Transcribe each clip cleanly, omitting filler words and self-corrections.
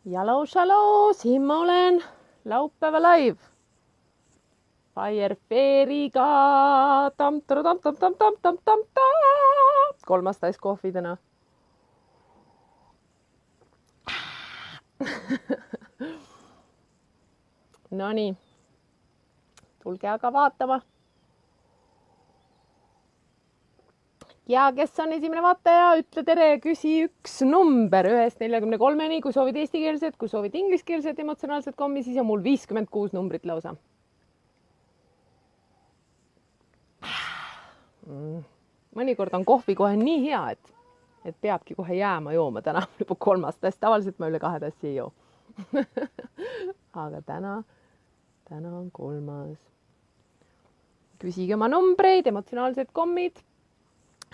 Jaloo, shaloo, siin ma olen, laupäeva live. Fire Fairiga. Kolmas täis kohvi täna. Nonii, tulge aga vaatama. Ja kes on esimene vaataja, ütle tere, küsi üks number 1-43-ni, kui soovid eestikeelset, kui soovid ingliskeelset emotsionaalset kommi, siis on mul 56 numbrit lausa. Mõnikord on kohvi kohe nii hea, et peabki kohe jääma jooma. Täna juba kolmas tass, tavaliselt ma üle 2 tassi ei joo. Aga täna on kolmas. Küsige oma numbreid, emotsionaalsed kommid.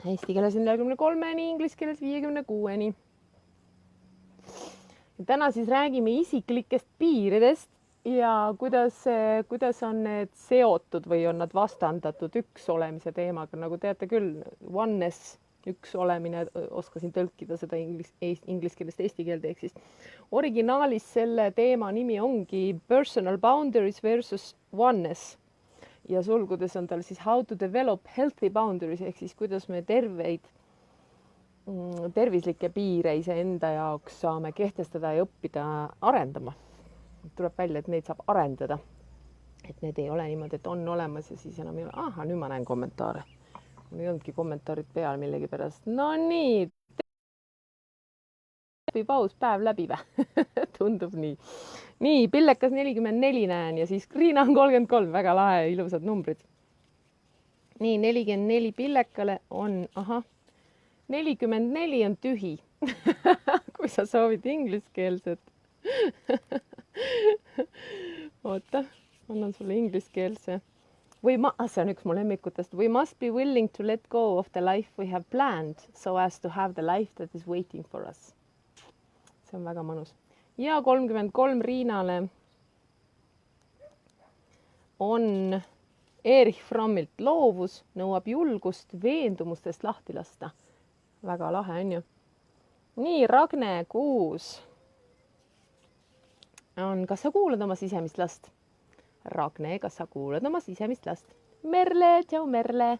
Eesti keeles 43-ni, inglise keeles 56-ni. Täna siis räägime isiklikest piiridest ja kuidas on need seotud või on nad vastandatud üks olemise teemaga. Nagu teate küll, oneness, üks olemine, oskasin tõlkida seda inglise keelest eesti keelde, ehk siis originaalis selle teema nimi ongi personal boundaries versus oneness. Ja sulgudes on tal siis how to develop healthy boundaries, ehk siis kuidas me tervislikke piire iseenda jaoks saame kehtestada ja õppida arendama. Tuleb välja, et neid saab arendada. Et need ei ole niimoodi, et on olemas ja siis enam ei ole. Aha, nüüd ma näen kommentaare. Mul ei olnudki kommentaarid peal millegi pärast. No nii. Paus päev läbi või? Tundub nii. Nii, Pillekas 44 näen ja siis Riina on 33. Väga lahe, ilusad numbrid. Nii, 44 Pillekale on, 44 on tühi. Kui sa soovid ingliskeelset. Oota, annan sulle ingliskeelse. See on üks mu lemmikutest. We must be willing to let go of the life we have planned so as to have the life that is waiting for us. See on väga mõnus. Ja 33 Riinale on Erich Frammilt loovus, nõuab julgust veendumustest lahti lasta. Väga lahe on ju. Nii, Ragne 6 on, kas sa kuulad oma sisemist last? Ragne, kas sa kuulad oma sisemist last? Merle, tšau Merle.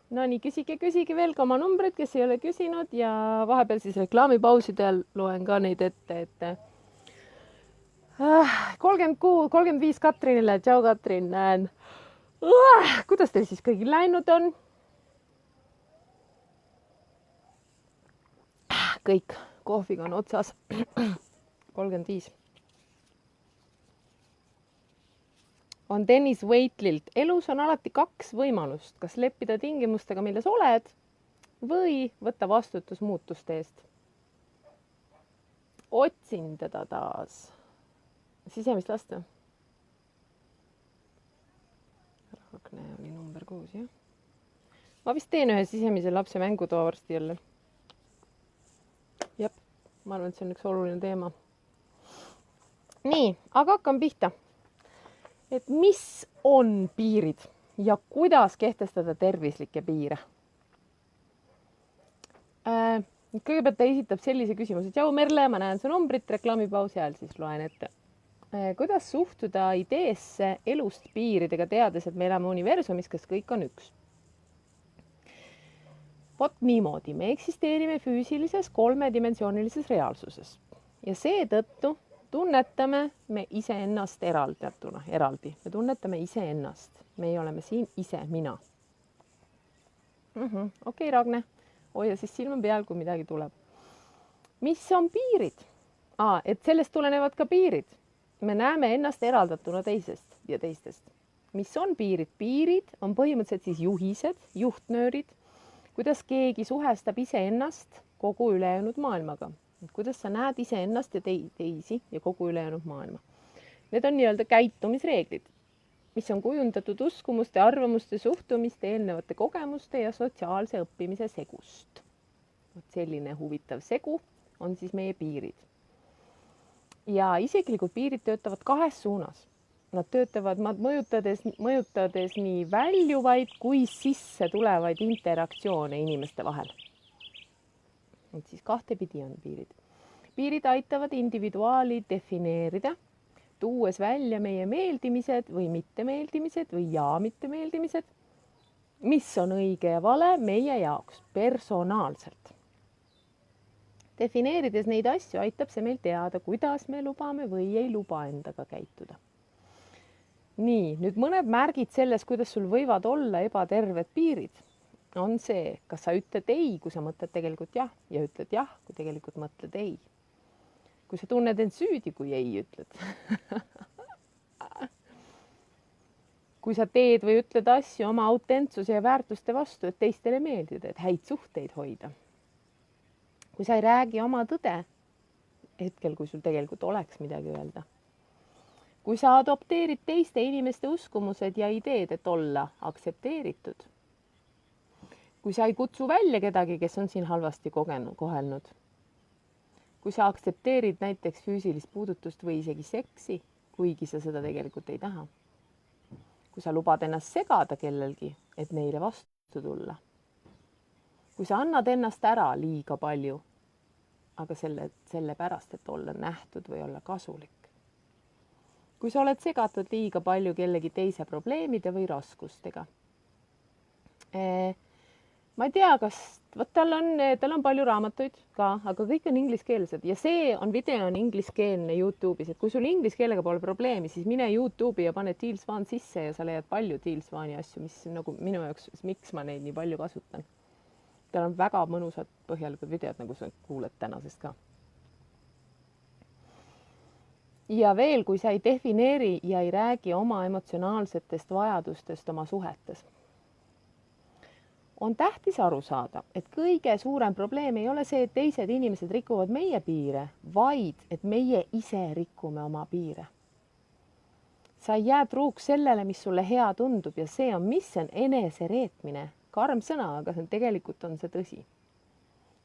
No nii, küsige veel ka oma numbrid, kes ei ole küsinud ja vahepeal siis reklaamipausidel loen ka neid ette, 35 Katrinile, tšau Katrin, näen. Kuidas teil siis kõigil läinud on? Kõik, kohviga on otsas. 35. On Dennis Waitlilt. Elus on alati 2 võimalust, kas leppida tingimustega, milles oled, või võtta vastutus muutuste eest. Otsin teda taas. Sisemist last. Ragne oli number 6, jah. Ma vist teen ühe sisemise lapse mängutoa varsti jälle. Jep, ma arvan, et see on üks oluline teema. Nii, aga hakkam pihta. Et mis on piirid ja kuidas kehtestada tervislikke piire? Kõigepealt ta esitab sellise küsimuse. Tšau Merle, ma näen su numbrit, reklaamipausi ajal siis loen ette. Kuidas suhtuda ideesse elust piiridega, teades, et me elame universumis, kes kõik on üks? Vot niimoodi, me eksisteerime füüsilises 3-dimensioonilises reaalsuses ja seetõttu tunnetame me iseennast eraldi. Me tunnetame iseennast. Me oleme siin ise, mina. Okei, Ragne. Hoia siis silma peal, kui midagi tuleb. Mis on piirid? Et sellest tulenevad ka piirid. Me näeme ennast eraldatuna teisest ja teistest. Mis on piirid? Piirid on põhimõtteliselt siis juhised, juhtnöörid, kuidas keegi suhestab iseennast kogu ülejäänud maailmaga. Kuidas sa näed iseennast ja teisi ja kogu ülejäänud maailma. Need on nii-öelda käitumisreeglid, mis on kujundatud uskumuste, arvamuste, suhtumiste, eelnevate kogemuste ja sotsiaalse õppimise segust. Selline huvitav segu on siis meie piirid. Ja isiklikud piirid töötavad 2 suunas. Nad töötavad mõjutades nii väljuvaid kui sisse tulevaid interaktsioone inimeste vahel. Et siis 2 pidi on piirid. piirid aitavad individuaali defineerida, tuues välja meie meeldimised või mittemeeldimised või mittemeeldimised, mis on õige ja vale meie jaoks personaalselt. Defineerides neid asju aitab see meil teada, kuidas me lubame või ei luba endaga käituda. Nii, nüüd mõned märgid selles, kuidas sul võivad olla ebaterved piirid, on see, kas sa ütled ei, kui sa mõtled tegelikult jah, ja ütled jah, kui tegelikult mõtled ei. Kui sa tunned end süüdi, kui ei ütled. Kui sa teed või ütled asju oma autentsuse ja väärtuste vastu, et teistele meeldida, et häid suhteid hoida. Kui sa ei räägi oma tõde, hetkel, kui sul tegelikult oleks midagi öelda. Kui sa adopteerid teiste inimeste uskumused ja ideed, et olla aktsepteeritud. Kui sa ei kutsu välja kedagi, kes on siin halvasti kohelnud. Kui sa aktsepteerid näiteks füüsilist puudutust või isegi seksi, kuigi sa seda tegelikult ei taha. Kui sa lubad ennast segada kellelgi, et neile vastu tulla. Kui sa annad ennast ära liiga palju, aga selle pärast, et olla nähtud või olla kasulik. Kui sa oled segatud liiga palju kellegi teise probleemide või raskustega. Ma ei tea, kas, tal on palju raamatuid ka, aga kõik on ingliskeelsed ja see video on ingliskeelne YouTube'is, et kui sul inglise keelega pole probleemi, siis mine YouTube'i ja pane Teal Swan sisse ja sa leiad palju Teal Swani asju, mis nagu minu jaoks, miks ma neid nii palju kasutan. Tal on väga mõnusad põhjalikud videod, nagu sa kuuled tänasest ka. Ja veel, kui sa ei defineeri ja ei räägi oma emotsionaalsetest vajadustest oma suhetes. On tähtis aru saada, et kõige suurem probleem ei ole see, et teised inimesed rikuvad meie piire, vaid et meie ise rikume oma piire. Sa ei jää truuks sellele, mis sulle hea tundub ja see on, mis on enesereetmine. Karm sõna, aga tegelikult on see tõsi.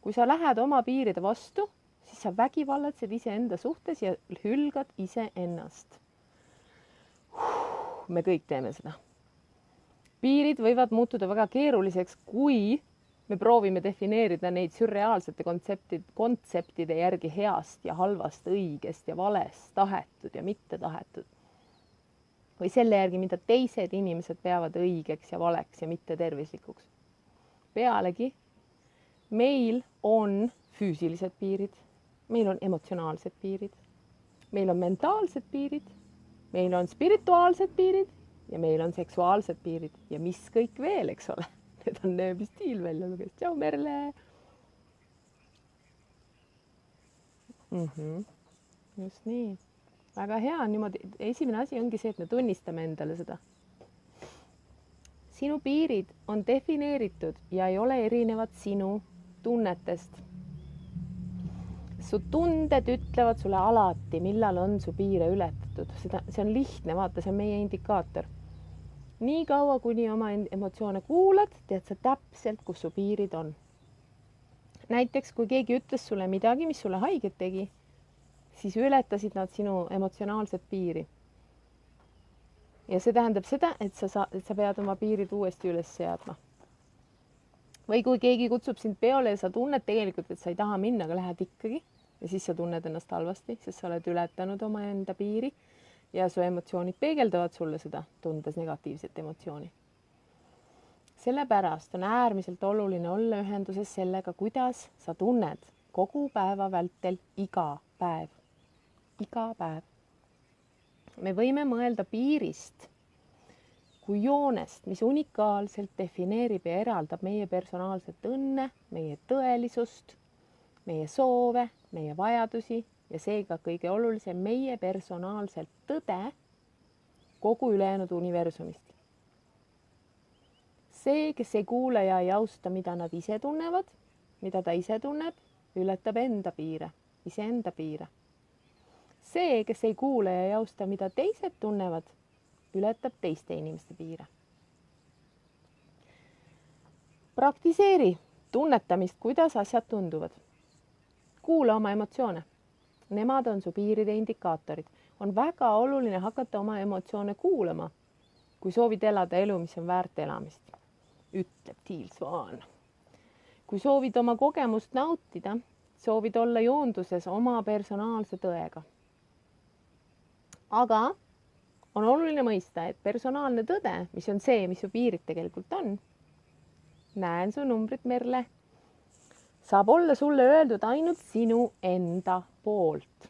Kui sa lähed oma piiride vastu, siis sa vägivallatsed iseenda suhtes ja hülgad iseennast. Me kõik teeme seda. Piirid võivad muutuda väga keeruliseks, kui me proovime defineerida neid sürreaalsete kontseptide järgi heast ja halvast, õigest ja valest, tahetud ja mitte tahetud. Või selle järgi, mida teised inimesed peavad õigeks ja valeks ja mitte tervislikuks. Pealegi, meil on füüsilised piirid, meil on emotsionaalsed piirid, meil on mentaalsed piirid, meil on spirituaalsed piirid ja meil on seksuaalsed piirid ja mis kõik veel, eks ole. Need on nööbi stiil välja luges. Tšau, Merle! Just nii. Väga hea on niimoodi. Esimene asi ongi see, et me tunnistame endale seda. Sinu piirid on defineeritud ja ei ole erinevad sinu tunnetest. Su tunded ütlevad sulle alati, millal on su piire ületatud. See on lihtne, vaata, see on meie indikaator. Nii kaua, kuni oma emotsioone kuulad, tead sa täpselt, kus su piirid on. Näiteks, kui keegi ütles sulle midagi, mis sulle haiget tegi, siis ületasid nad sinu emotsionaalset piiri. Ja see tähendab seda, et sa pead oma piirid uuesti üles seadma. Või kui keegi kutsub sind peole ja sa tunned tegelikult, et sa ei taha minna, aga lähed ikkagi ja siis sa tunned ennast halvasti, sest sa oled ületanud oma enda piiri ja su emotsioonid peegeldavad sulle seda, tundes negatiivset emotsiooni. Sellepärast on äärmiselt oluline olla ühenduses sellega, kuidas sa tunned kogu päeva vältel iga päev. Iga päev. Me võime mõelda piirist kui joonest, mis unikaalselt defineerib ja eraldab meie personaalset õnne, meie tõelisust, meie soove, meie vajadusi ja seega kõige olulisem meie personaalselt tõde kogu ülejäänud universumist. See, kes ei kuule ja ei austa, mida nad ise tunnevad, mida ta ise tunneb, ületab enda piire, iseenda piire. See, kes ei kuule ja ei austa, mida teised tunnevad, ületab teiste inimeste piire. Praktiseeri tunnetamist, kuidas asjad tunduvad. Kuula oma emotsioone. Nemad on su piiride indikaatorid. On väga oluline hakata oma emotsioone kuulama, kui soovid elada elu, mis on väärt elamist. Ütleb Teal Swan. Kui soovid oma kogemust nautida, soovid olla joonduses oma personaalse tõega. aga on oluline mõista, et personaalne tõde, mis on see, mis su piirid tegelikult on, näen su numbrit, Merle, saab olla sulle öeldud ainult sinu enda poolt.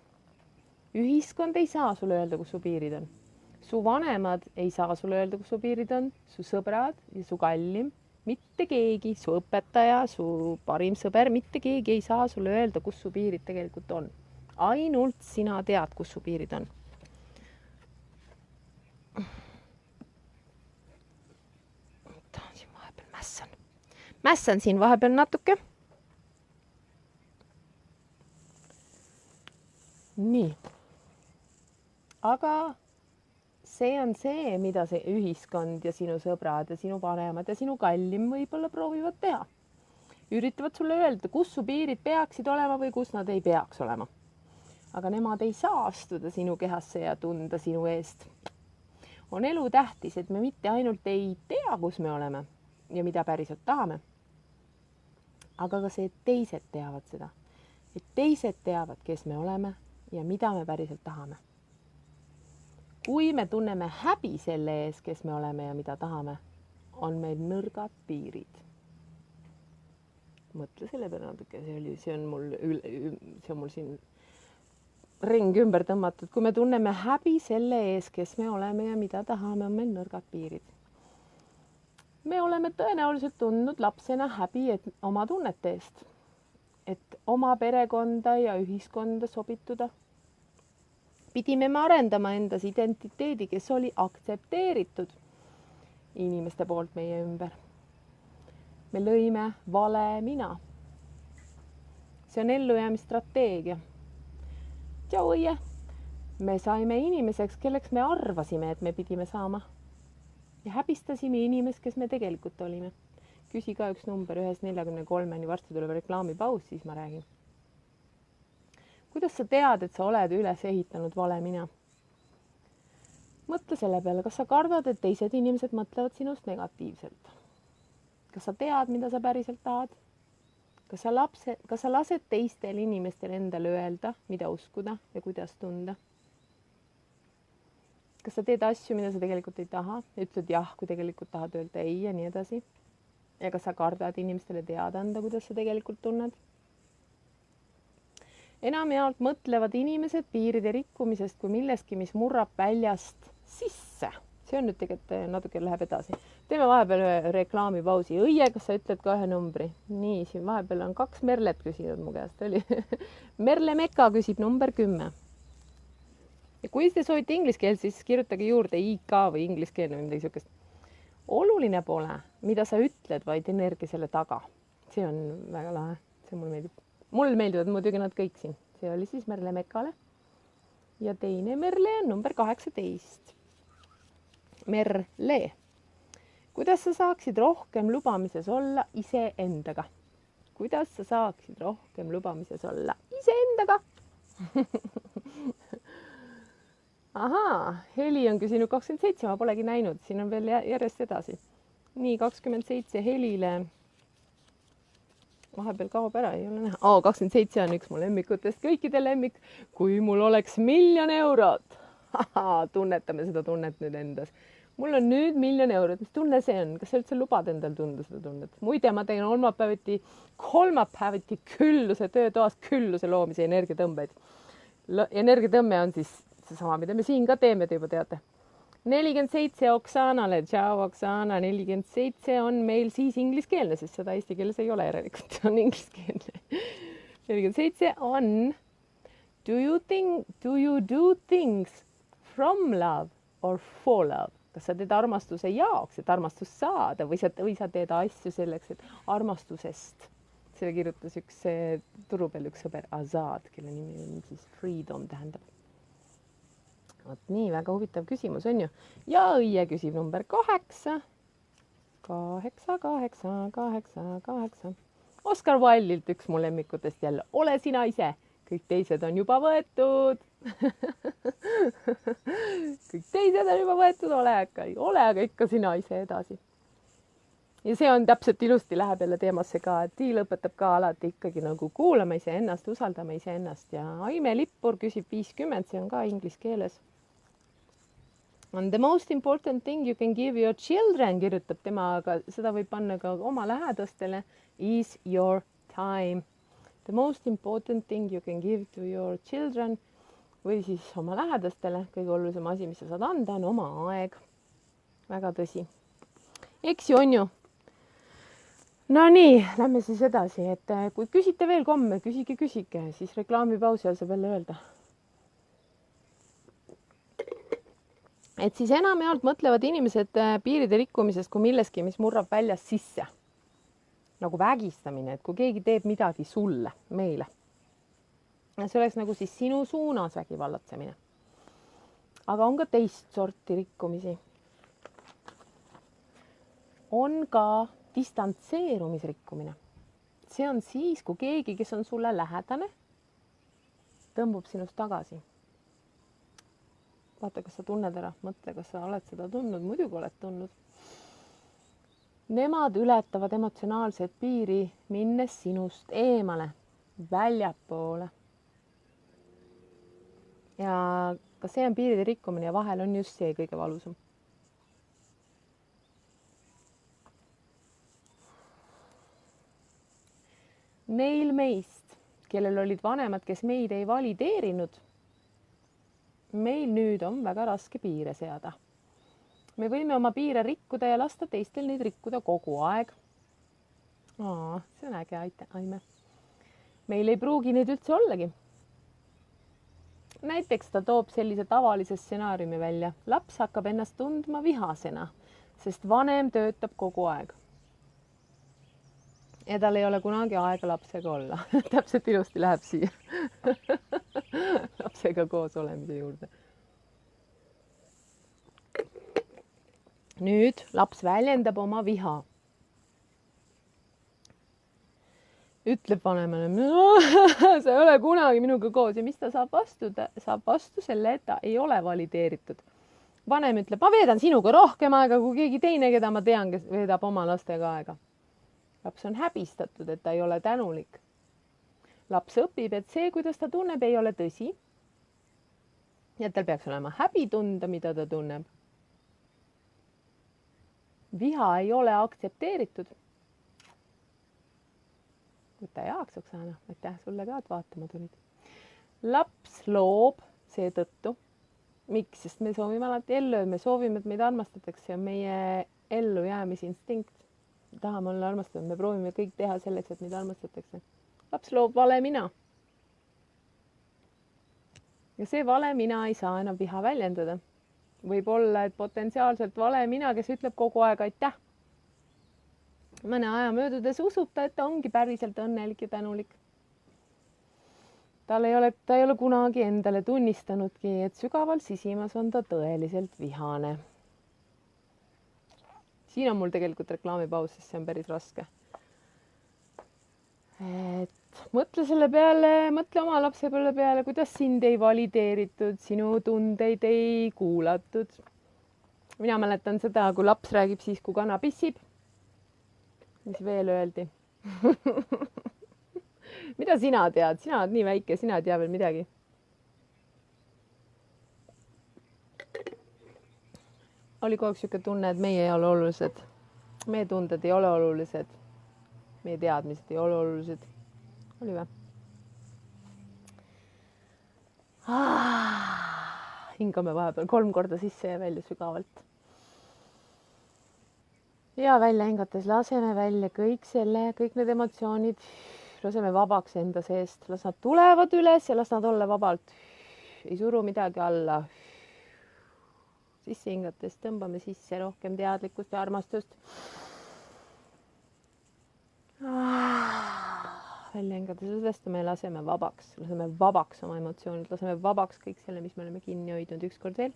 Ühiskond ei saa sulle öelda, kus su piirid on. Su vanemad ei saa sulle öelda, kus su piirid on, su sõbrad ja su kallim, mitte keegi, su õpetaja, su parim sõber, mitte keegi ei saa sulle öelda, kus su piirid tegelikult on. Ainult sina tead, kus su piirid on. Mässan siin vahepeal natuke. Nii. Aga see on see, mida see ühiskond ja sinu sõbrad ja sinu vanemad ja sinu kallim võib-olla proovivad teha. Üritavad sulle öelda, kus su piirid peaksid olema või kus nad ei peaks olema. Aga nemad ei saa astuda sinu kehasse ja tunda sinu eest. On elu tähtis, et me mitte ainult ei tea, kus me oleme ja mida päriselt tahame, aga ka see, et teised teavad seda. Et teised teavad, kes me oleme ja mida me päriselt tahame. Kui me tunneme häbi selle ees, kes me oleme ja mida tahame, on meil nõrgad piirid. Mõtle selle peale natuke, see on mul siin ring ümber tõmmatud. Kui me tunneme häbi selle ees, kes me oleme ja mida tahame, on meil nõrgad piirid. Me oleme tõenäoliselt tundnud lapsena häbi oma tunnete eest, et oma perekonda ja ühiskonda sobituda. Pidime me arendama endas identiteedi, kes oli aktsepteeritud inimeste poolt meie ümber. Me lõime vale mina. See on ellujäämisstrateegia. Tšau, õie. Me saime inimeseks, kelleks me arvasime, et me pidime saama. Ja häbistasime inimest, kes me tegelikult olime. Küsi ka üks number 143, nii varsti tuleb reklaamipaus, siis ma räägin. Kuidas sa tead, et sa oled üles ehitanud vale mina? Mõtle selle peale, kas sa kardad, et teised inimesed mõtlevad sinust negatiivselt? Kas sa tead, mida sa päriselt tahad? Kas sa lased teistel inimestel endale öelda, mida uskuda ja kuidas tunda? Kas sa teed asju, mida sa tegelikult ei taha? Ütled jah, kui tegelikult tahad öelda ei ja nii edasi. Ja kas sa kardad inimestele teada anda, kuidas sa tegelikult tunned? Enamjaolt mõtlevad inimesed piiride rikkumisest kui millestki, mis murrab väljast sisse. See on nüüd tegelikult natuke läheb edasi. Teeme vahepeal ühe reklaamipausi. Õie, kas sa ütled ka ühe numbri? Nii, siin vahepeal on 2 Merlet küsinud mu käest. Merle Meka küsib number 10. Ja kui te soovite ingliskeelt, siis kirjutage juurde IK või ingliskeelne või midagi sihukest. Oluline pole, mida sa ütled, vaid energia selle taga. See on väga lahe. See mulle meeldib. Mul meeldivad muidugi nad kõik siin. See oli siis Merle Mekale. Ja teine Merle on number 18. Merle. Kuidas sa saaksid rohkem lubamises olla iseendaga? Kuidas sa saaksid rohkem lubamises olla iseendaga? Ahaa, Heli on küsinud 27, ma polegi näinud, siin on veel järjest edasi. Nii, 27 Helile. Vahepeal kaob ära, ei ole näha. 27 on üks mu lemmikutest, kõikide lemmik. Kui mul oleks 1 000 000 eurot. Tunnetame seda tunnet nüüd endas. Mul on nüüd 1 000 000 eurot. Mis tunne see on? Kas sa üldse lubad endal tunda seda tunnet? Muide, ma tegin kolmapäeviti külluse töötoas külluse loomise energiatõmbeid. Energiatõmme on siis seesama, mida me siin ka teeme, te juba teate. 47 Oksanale, tšau Oksana, 47 on meil siis ingliskeelne, sest seda eesti keeles ei ole järelikult, on ingliskeelne. 47 on do you do things from love or for love? Kas sa teed armastuse jaoks, et armastust saada või sa teed asju selleks, et armastusest? Selle kirjutas üks turu peal üks sõber Azad, kelle nimi on siis Freedom tähendab. Võt nii, väga huvitav küsimus on ju. Ja õie küsib number 8. 8. Oscar Wilde'ilt üks mu lemmikutest jälle. Ole sina ise. Kõik teised on juba võetud. Kõik teised on juba võetud. Ole aga ikka sina ise edasi. ja see on täpselt ilusti, läheb jälle teemasse ka, et Tiil õpetab ka alati ikkagi nagu kuulama iseennast, usaldama iseennast ja Aime Lippur küsib 50, see on ka inglise keeles. On the most important thing you can give your children, kirjutab tema, aga seda võib panna ka oma lähedastele, is your time. The most important thing you can give to your children või siis oma lähedastele, kõige olulisem asi, mis sa saad anda, on oma aeg. Väga tõsi. Eks ju on ju. No nii, lähme siis edasi, et kui küsite veel komme, küsige, siis reklaamipausi all saab jälle öelda. Et siis enamjaolt mõtlevad inimesed piiride rikkumisest kui milleski, mis murrab väljast sisse. Nagu vägistamine, et kui keegi teeb midagi sulle, meile. See oleks nagu siis sinu suunas vägivallatsemine. Aga on ka teist sorti rikkumisi. On ka distantseerumisrikkumine. See on siis, kui keegi, kes on sulle lähedane, tõmbub sinust tagasi. Vaata, kas sa tunned ära, mõtle, kas sa oled seda tundnud, muidugi oled tundnud. Nemad ületavad emotsionaalset piiri, minnes sinust eemale, väljapoole. Ja ka see on piiride rikkumine ja vahel on just see kõige valusam. Neil meist, kellel olid vanemad, kes meid ei valideerinud, meil nüüd on väga raske piire seada. Me võime oma piire rikkuda ja lasta teistel neid rikkuda kogu aeg. See on äge, Aime. Meil ei pruugi neid üldse ollagi. Näiteks ta toob sellise tavalise stsenaariumi välja. Laps hakkab ennast tundma vihasena, sest vanem töötab kogu aeg. Ja tal ei ole kunagi aega lapsega olla. Täpselt ilusti läheb siia. Lapsega koos olemise juurde. Nüüd laps väljendab oma viha. Ütleb vanemale, sa ei ole kunagi minuga koos ja mis ta saab vastu selle, et ta ei ole valideeritud. Vanem ütleb, ma veedan sinuga rohkem aega kui keegi teine, keda ma tean, kes veedab oma lastega aega. Laps on häbistatud, et ta ei ole tänulik. Laps õpib, et see, kuidas ta tunneb, ei ole tõsi. Ja tal peaks olema häbi tunda, mida ta tunneb. Viha ei ole aktsepteeritud. Võta jaaks, Oksana. Aitäh sulle ka, et vaatama tulid. Laps loob seetõttu. Miks? Sest me soovime alati ellu, me soovime, et meid armastatakse. See on meie ellujäämisinstinkt. Tahame olla armastatud, me proovime kõik teha selleks, et meid armastatakse. Laps loob vale mina. Ja see vale mina ei saa enam viha väljendada. Võib olla, et potentsiaalselt vale mina, kes ütleb kogu aeg aitäh. Mõne aja möödudes usub ta, et ta ongi päriselt õnnelik ja tänulik. Ta ei ole kunagi endale tunnistanudki, et sügaval sisimas on ta tõeliselt vihane. Siin on mul tegelikult reklaamipaus, sest see on päris raske. Et mõtle selle peale, mõtle oma lapsepõlve peale, kuidas sind ei valideeritud, sinu tundeid ei kuulatud. Mina mäletan seda, kui laps räägib siis, kui kana pissib. Mis veel öeldi? Mida sina tead? Sina oled nii väike, sina ei tea veel midagi. Oli kogu aeg siuke tunne, et meie ei ole olulised. Meie tunded ei ole olulised. Meie teadmised ei ole olulised. Oli või? Hingame vahepeal 3 korda sisse ja välja sügavalt. Ja välja hingates laseme välja kõik need emotsioonid. Laseme vabaks enda seest. Las nad tulevad üles ja las nad olla vabalt. Ei suru midagi alla. Sisse hingates tõmbame sisse rohkem teadlikkust ja armastust. Välja hingates lõdestame ja laseme vabaks. Laseme vabaks oma emotsioonid. Laseme vabaks kõik selle, mis me oleme kinni hoidnud. Üks kord veel.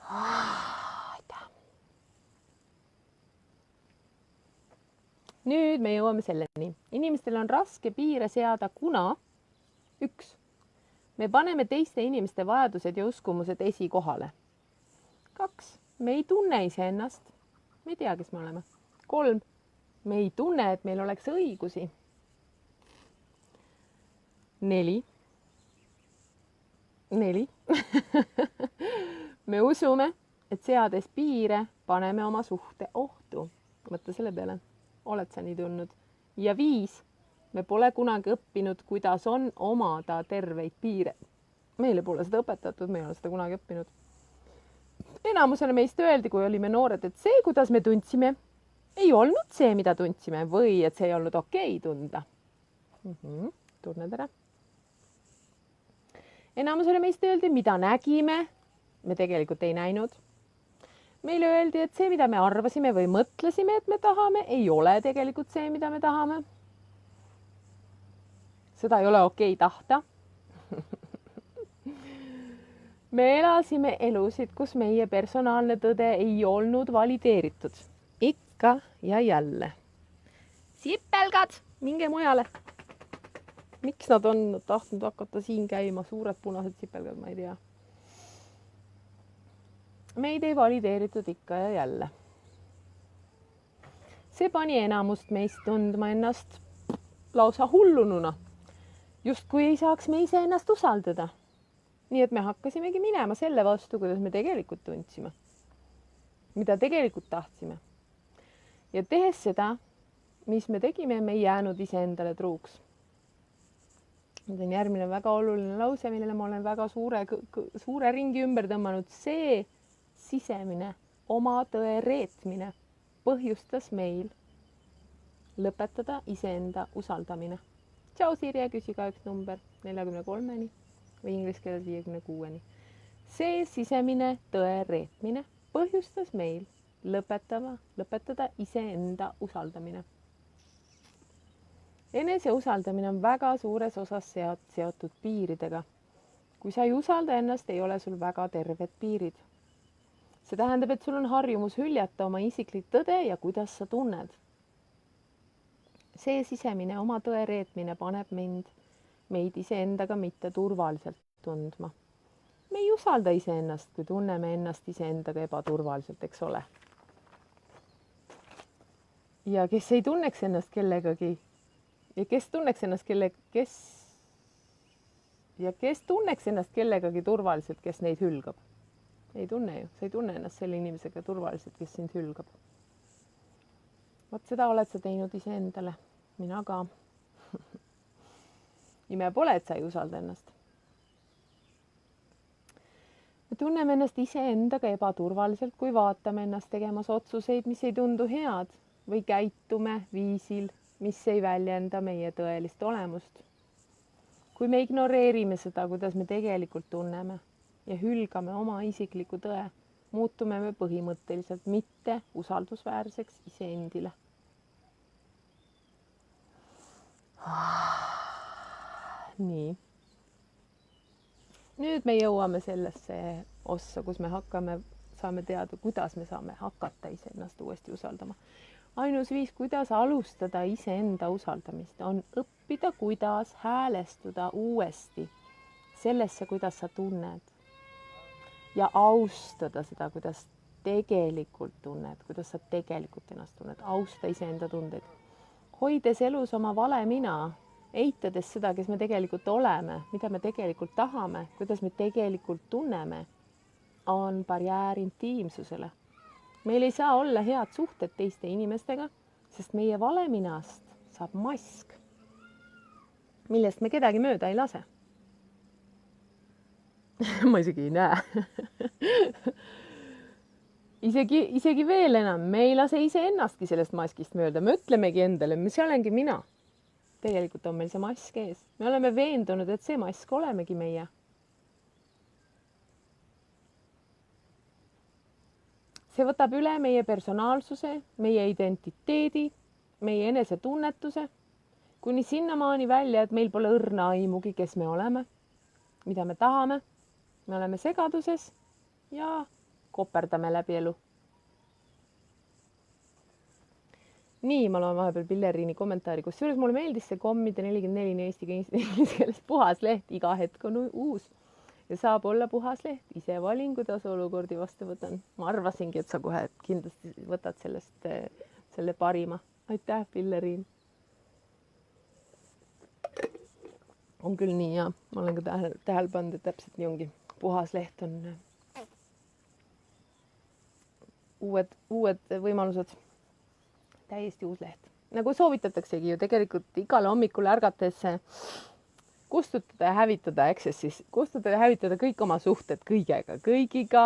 Aitäh. Nüüd me jõuame selleni. Inimestel on raske piire seada, kuna 1. Me paneme teiste inimeste vajadused ja uskumused esikohale. 2. Me ei tunne iseennast. me ei tea, kes me oleme. 3, me ei tunne, et meil oleks õigusi. 4, me usume, et seades piire, paneme oma suhte ohtu. Mõtle selle peale, oled sa nii tundnud? Ja 5, me pole kunagi õppinud, kuidas on omada terveid piire. Meile pole seda õpetatud, me ei ole seda kunagi õppinud. Enamusele meist öeldi, kui olime noored, et see, kuidas me tundsime, ei olnud see, mida tundsime või et see ei olnud okei tunda. Tunned ära. Enamusele meist öeldi, mida nägime, me tegelikult ei näinud. Meile öeldi, et see, mida me arvasime või mõtlesime, et me tahame, ei ole tegelikult see, mida me tahame. Seda ei ole okei tahta. Me elasime elusid, kus meie personaalne tõde ei olnud valideeritud. Ikka ja jälle. Sipelgad, minge mujale. Miks nad on tahtnud hakata siin käima? Suured punased sipelgad, ma ei tea. Meid ei valideeritud ikka ja jälle. See pani enamust meist tundma ennast lausa hullununa. Just kui ei saaks me ise ennast usaldada. Nii et me hakkasimegi minema selle vastu, kuidas me tegelikult tundsime. Mida tegelikult tahtsime. Ja tehes seda, mis me tegime, me ei jäänud iseendale truuks. Nüüd on järgmine väga oluline lause, millele ma olen väga suure ringi ümber tõmmanud. See sisemine oma tõe reetmine põhjustas meil lõpetada iseenda usaldamine. Tšau Sirje, küsi ka üks number 43-ni või inglise keeles 56-ni. See sisemine tõe reetmine põhjustas meil lõpetada iseenda usaldamine. Enese usaldamine on väga suures osas seotud piiridega. Kui sa ei usalda ennast, ei ole sul väga terved piirid. See tähendab, et sul on harjumus hüljata oma isiklik tõde ja kuidas sa tunned. See sisemine oma tõe reetmine paneb meid iseendaga mitte turvaliselt tundma. Me ei usalda iseennast, kui tunneme ennast iseendaga ebaturvaliselt, eks ole. Ja kes ei tunneks ennast kellegagi ja kes tunneks ennast kellegagi turvaliselt, kes neid hülgab. Ei tunne ju, sa ei tunne ennast selle inimesega turvaliselt, kes sind hülgab. Vot seda oled sa teinud iseendale, mina ka. Ime pole, et sa ei usalda ennast. Me tunneme ennast iseendaga ebaturvaliselt, kui vaatame ennast tegemas otsuseid, mis ei tundu head või käitume viisil, mis ei väljenda meie tõelist olemust. Kui me ignoreerime seda, kuidas me tegelikult tunneme ja hülgame oma isikliku tõe, muutume me põhimõtteliselt mitte usaldusväärseks iseendile. Nii. Nüüd me jõuame sellesse ossa, kus me saame teada, kuidas me saame hakata iseennast uuesti usaldama. Ainus viis, kuidas alustada iseenda usaldamist, on õppida, kuidas häälestuda uuesti sellesse, kuidas sa tunned. Ja austada seda, kuidas tegelikult tunned, kuidas sa tegelikult ennast tunned. Austa iseenda tundeid. Hoides elus oma vale mina, eitades seda, kes me tegelikult oleme, mida me tegelikult tahame, kuidas me tegelikult tunneme, on barjäär intiimsusele. Meil ei saa olla head suhted teiste inimestega, sest meie valeminast saab mask, millest me kedagi mööda ei lase. Ma isegi ei näe. Isegi veel enam, me ei lase iseennastki sellest maskist mööda. Me ütlemegi endale, see olengi mina. Tegelikult on meil see mask ees. Me oleme veendunud, et see mask olemegi meie. See võtab üle meie personaalsuse, meie identiteedi, meie enesetunnetuse, kuni sinnamaani välja, et meil pole õrna aimugi, kes me oleme, mida me tahame. Me oleme segaduses ja koperdame läbi elu. Nii, ma loen vahepeal Pilleriini kommentaari, kus juures mulle meeldis see kommide 44 eesti keeles puhas leht, iga hetk on uus. ja saab olla puhas leht. Ise valin, kuidas olukordi vastu võtan. Ma arvasingi, et sa kohe kindlasti võtad sellest selle parima. Aitäh, Pilleriin. On küll nii ja ma olen ka tähele pannud, et täpselt nii ongi. Puhas leht on uued võimalused. Täiesti uus leht. Nagu soovitataksegi ju tegelikult igale hommikul ärgates kustutada ja hävitada, kustutada ja hävitada kõik oma suhted kõigiga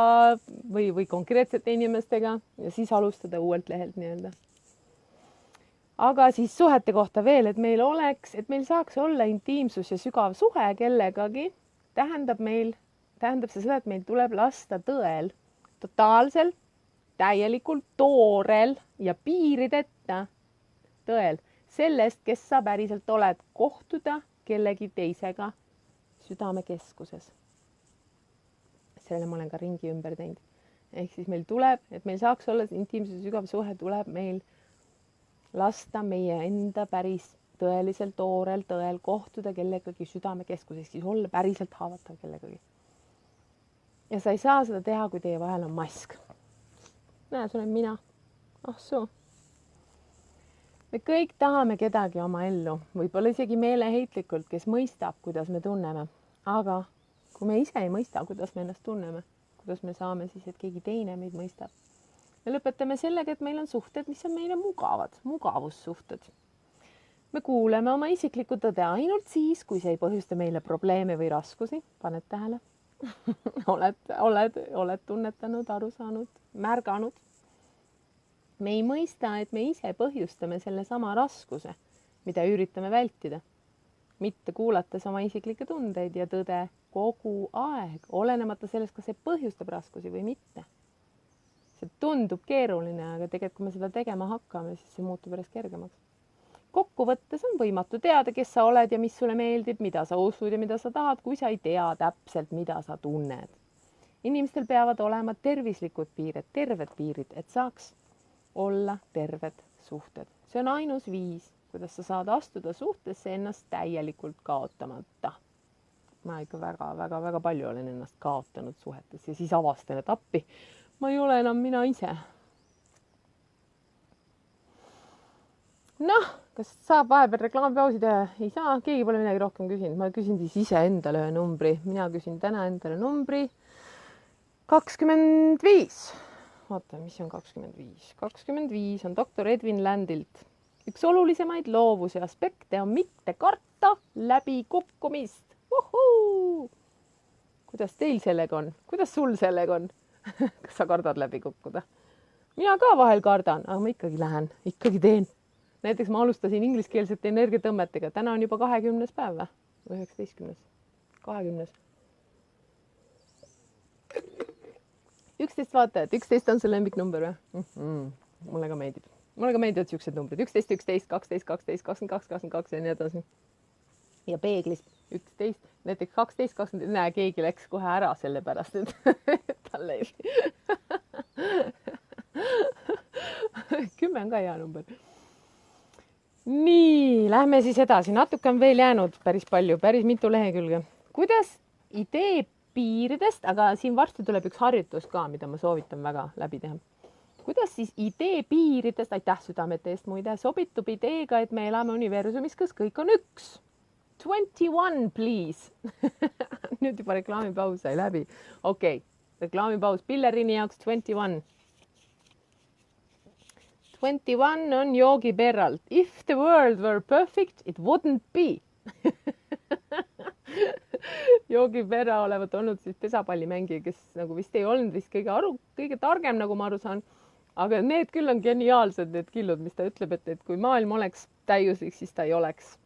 või konkreetsete inimestega ja siis alustada uuelt lehelt nii-öelda. Aga siis suhete kohta veel, et meil saaks olla intiimsus ja sügav suhe kellegagi, tähendab see seda, et meil tuleb lasta tõel totaalselt, täielikult toorel ja piirideta tõel sellest, kes sa päriselt oled, kohtuda kellegi teisega südamekeskuses. Sellele ma olen ka ringi ümber teinud. Ehk siis meil tuleb, et meil saaks olla intiimsus ja sügav suhe, tuleb meil lasta meie enda päris tõeliselt toorel tõel kohtuda kellegagi südamekeskuses, siis olla päriselt haavatav kellegagi. Ja sa ei saa seda teha, kui teie vahel on mask. Näe, see olen mina. Ah soo. Me kõik tahame kedagi oma ellu, võib-olla isegi meeleheitlikult, kes mõistab, kuidas me tunneme. Aga kui me ise ei mõista, kuidas me ennast tunneme, kuidas me saame siis, et keegi teine meid mõistab. Me lõpetame sellega, et meil on suhted, mis on meile mugavad, mugavussuhted. Me kuuleme oma isiklikku tõde ainult siis, kui see ei põhjusta meile probleeme või raskusi. Paned tähele? oled tunnetanud, aru saanud, märganud. Me ei mõista, et me ise põhjustame selle sama raskuse, mida üritame vältida. Mitte kuulates oma isiklikke tundeid ja tõde kogu aeg, olenemata sellest, kas see põhjustab raskusi või mitte. See tundub keeruline, aga tegelikult kui me seda tegema hakkame, siis see muutub järjest kergemaks. Kokkuvõttes on võimatu teada, kes sa oled ja mis sulle meeldib, mida sa usud ja mida sa tahad, kui sa ei tea täpselt, mida sa tunned. Inimestel peavad olema tervislikud piirid, terved piirid, et saaks olla terved suhted. See on ainus viis, kuidas sa saad astuda suhtesse ennast täielikult kaotamata. Ma ikka väga palju olen ennast kaotanud suhetes ja siis avastan, et appi. Ma ei ole enam mina ise. Noh, kas saab vahepeal reklaamipausi teha? Ei saa, keegi pole midagi rohkem küsinud. Ma küsin siis ise endale ühe numbri. Mina küsin täna endale numbri 25. Vaata, mis on 25? 25 on doktor Edwin Landilt. Üks olulisemaid loovuse aspekte on mitte karta läbi kukkumist. Uhuu! Kuidas teil sellega on? Kuidas sul sellega on? Kas sa kardad läbi kukkuda? Mina ka vahel kardan, aga ma ikkagi lähen, ikkagi teen. Näiteks ma alustasin ingliskeelsete energiatõmmetega. Täna on juba 20. päev või 19. 20. 11 vaatajat, 11 on see lemmiknumber või? Mulle ka meeldib. Mulle ka meeldivad siuksed numbrid. 11, 11, 12, 12, 22, 22 ja nii edasi. Ja peeglis 11, näiteks 12, 20, näe, keegi läks kohe ära selle pärast, et talle ei. 10 on ka hea number. Nii, lähme siis edasi. Natuke on veel jäänud päris palju, päris mitu lehekülge. Kuidas idee piiridest, aga siin varsti tuleb üks harjutus ka, mida ma soovitan väga läbi teha. Kuidas siis idee piiridest, aitäh südamete eest muide, sobitub ideega, et me elame universumis, kas kõik on üks? 21, please. Nüüd juba reklaamipaus sai läbi. Okei, reklaamipaus Pillerini jaoks 21. 21 on Yogi Berralt. If the world were perfect, it wouldn't be. Yogi Berra olevat olnud siis pesapallimängija, kes nagu vist ei olnud vist kõige targem, nagu ma aru saan. Aga need küll on geniaalsed, need killud, mis ta ütleb, et kui maailm oleks täiuslik, siis ta ei oleks.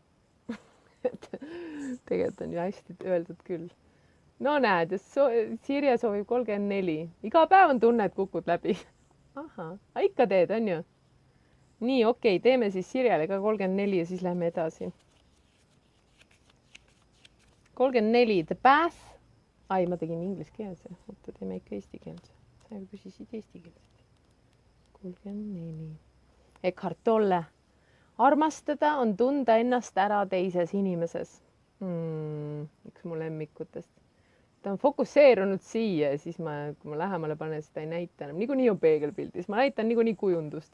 Tegelikult on ju hästi öeldud küll. No näed, Sirje soovib 34. Iga päev on tunne, et kukud läbi. Aha, ikka teed, on ju? Nii, okei, teeme siis Sirjele ka 34 ja siis lähme edasi. 34, the bath. Ai, ma tegin ingliskeelse. Oota, teeme ikka eestikeelse. Sa ju küsisid eestikeelse. 34. Eckhart Tolle. Armastada on tunda ennast ära teises inimeses. Üks mu lemmikutest. ta on fokusseerunud siia ja siis kui ma lähemale panen, seda ei näita enam. Niikuinii on peegelpildis, ma näitan niikuinii kujundust.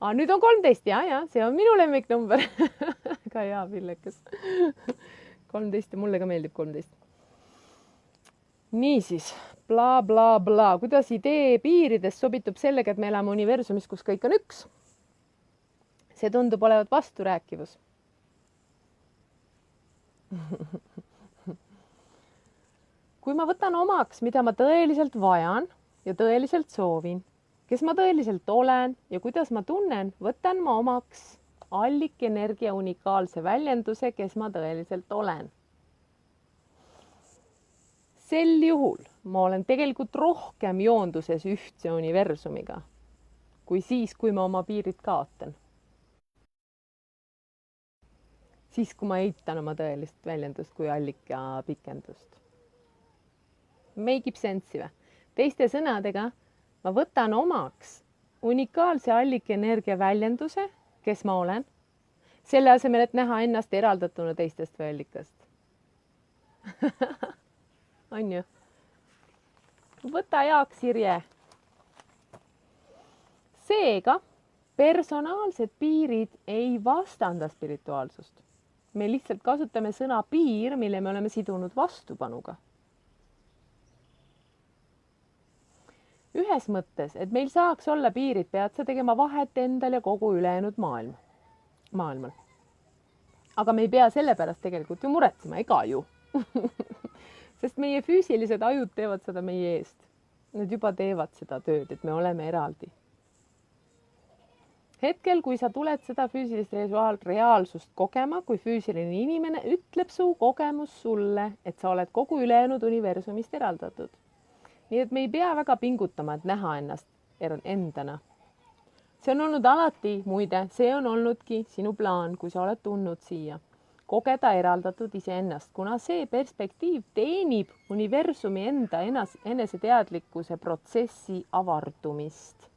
Nüüd on 13, ja, see on minu lemmiknumber. Ka hea, Pillekas. 13 ja mulle ka meeldib 13. Niisiis, bla, bla, bla. Kuidas idee piiridest sobitub sellega, et me elame universumis, kus kõik on üks? See tundub olevat vasturääkivus. Kui ma võtan omaks, mida ma tõeliselt vajan ja tõeliselt soovin, kes ma tõeliselt olen ja kuidas ma tunnen, võtan ma omaks allikenergia unikaalse väljenduse, kes ma tõeliselt olen. Sel juhul ma olen tegelikult rohkem joonduses ühtse universumiga, kui siis, kui ma oma piirid kaotan. Siis, kui ma eitan oma tõelist väljendust kui allika pikendust. Make sense'i või? Teiste sõnadega, ma võtan omaks unikaalse allikenergia väljenduse, kes ma olen, selle asemel, et näha ennast eraldatuna teistest või allikast. On ju? Võta Jaak Sirje. Seega, personaalsed piirid ei vastanda spirituaalsust. Me lihtsalt kasutame sõna piir, mille me oleme sidunud vastupanuga. Ühes mõttes, et meil saaks olla piirid, pead sa tegema vahet endal ja kogu ülejäänud maailmal. Aga me ei pea selle pärast tegelikult ju muretsema, ega ju. Sest meie füüsilised ajud teevad seda meie eest. Nad juba teevad seda tööd, et me oleme eraldi. Hetkel, kui sa tuled seda füüsilist reaalsust kogema, kui füüsiline inimene, ütleb su kogemus sulle, et sa oled kogu ülejäänud universumist eraldatud. Nii et me ei pea väga pingutama, et näha ennast endana. See on olnud alati, muide, see on olnudki sinu plaan, kui sa oled tulnud siia. Kogeda eraldatud iseennast, kuna see perspektiiv teenib universumi enda eneseteadlikkuse protsessi avardumist.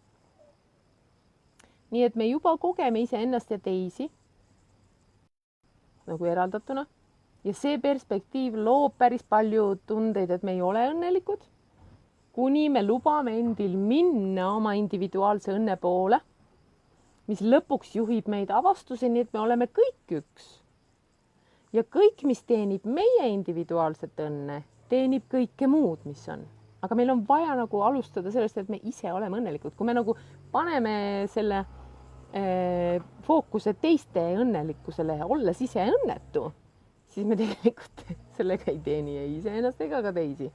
Nii et me juba kogeme iseennast ja teisi nagu eraldatuna ja see perspektiiv loob päris palju tundeid, et me ei ole õnnelikud, kuni me lubame endil minna oma individuaalse õnne poole, mis lõpuks juhib meid avastuseni, et me oleme kõik üks. Ja kõik, mis teenib meie individuaalset õnne, teenib kõike muud, mis on. Aga meil on vaja nagu alustada sellest, et me ise oleme õnnelikud. Kui me nagu paneme selle fookuse teiste õnnelikkusele, olles ise õnnetu, siis me tegelikult sellega ei teeni ei ise ennast ega ka teisi.